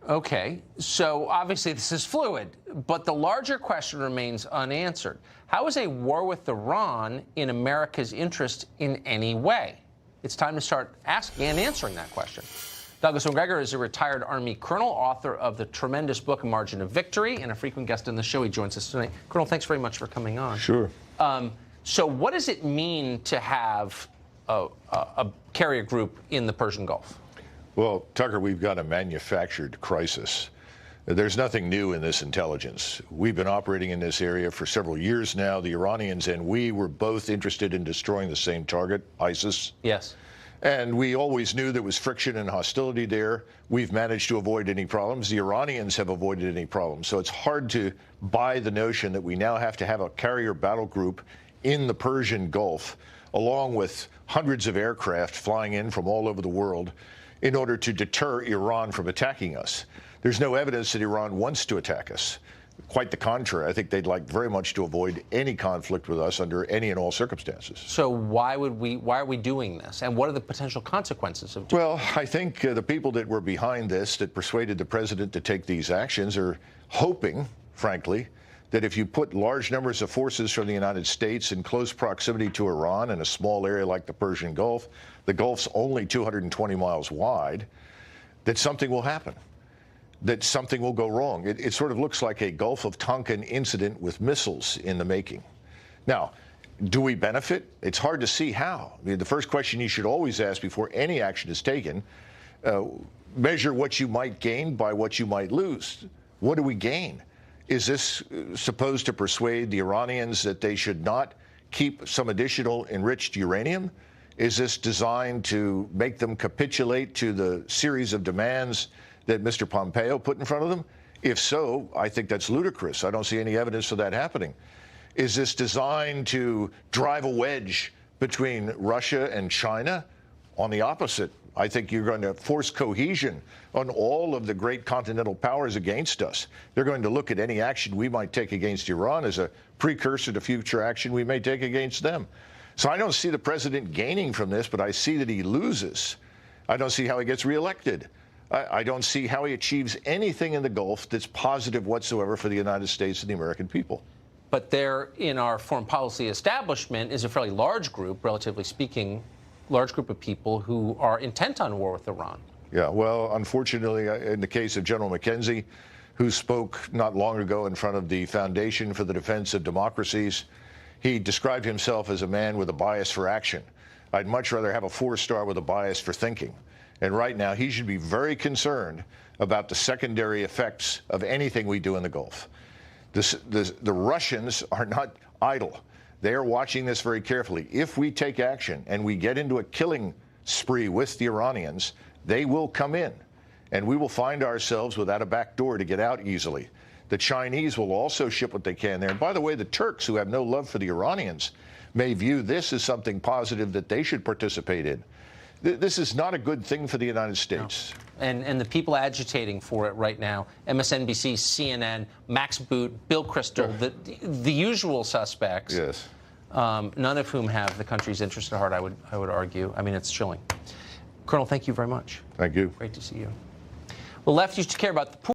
Okay, so obviously this is fluid, but the larger question remains unanswered. How is a war with Iran in America's interest in any way? It's time to start asking and answering that question. Douglas McGregor is a retired Army colonel, author of the tremendous book Margin of Victory, and a frequent guest on the show. He joins us tonight. Colonel, thanks very much for coming on. Sure. So what does it mean to have a carrier group in the Persian Gulf? Well, Tucker, we've got a manufactured crisis. There's nothing new in this intelligence. We've been operating in this area for several years now. The Iranians and we were both interested in destroying the same target, ISIS. Yes. And we always knew there was friction and hostility there. We've managed to avoid any problems. The Iranians have avoided any problems. So it's hard to buy the notion that we now have to have a carrier battle group in the Persian Gulf, along with hundreds of aircraft flying in from all over the world, in order to deter Iran from attacking us. There's no evidence that Iran wants to attack us. Quite the contrary. I think they'd like very much to avoid any conflict with us under any and all circumstances. So why are we doing this? And what are the potential consequences of doing Well, I think the people that were behind this, that persuaded the president to take these actions, are hoping, frankly, that if you put large numbers of forces from the United States in close proximity to Iran in a small area like the Persian Gulf, the Gulf's only 220 miles wide, that something will happen, that something will go wrong. It sort of looks like a Gulf of Tonkin incident with missiles in the making. Now, do we benefit? It's hard to see how. I mean, the first question you should always ask before any action is taken, measure what you might gain by what you might lose. What do we gain? Is this supposed to persuade the Iranians that they should not keep some additional enriched uranium? Is this designed to make them capitulate to the series of demands that Mr. Pompeo put in front of them? If so, I think that's ludicrous. I don't see any evidence for that happening. Is this designed to drive a wedge between Russia and China? On the opposite, I think you're going to force cohesion on all of the great continental powers against us. They're going to look at any action we might take against Iran as a precursor to future action we may take against them. So I don't see the president gaining from this, but I see that he loses. I don't see how he gets reelected. I don't see how he achieves anything in the Gulf that's positive whatsoever for the United States and the American people. But there, in our foreign policy establishment, is a fairly large group, relatively speaking, large group of people who are intent on war with Iran. Yeah, well, unfortunately, in the case of General McKenzie, who spoke not long ago in front of the Foundation for the Defense of Democracies, he described himself as a man with a bias for action. I'd much rather have a four-star with a bias for thinking. And right now, he should be very concerned about the secondary effects of anything we do in the Gulf. The Russians are not idle. They are watching this very carefully. If we take action and we get into a killing spree with the Iranians, they will come in, and we will find ourselves without a back door to get out easily. The Chinese will also ship what they can there. And by the way, the Turks, who have no love for the Iranians, may view this as something positive that they should participate in. This is not a good thing for the United States. No. And the people agitating for it right now, MSNBC, CNN, Max Boot, Bill Kristol, the usual suspects, yes, none of whom have the country's interest at heart, I would argue. I mean, it's chilling. Colonel, thank you very much. Thank you. Great to see you. Well, left used to care about the poor.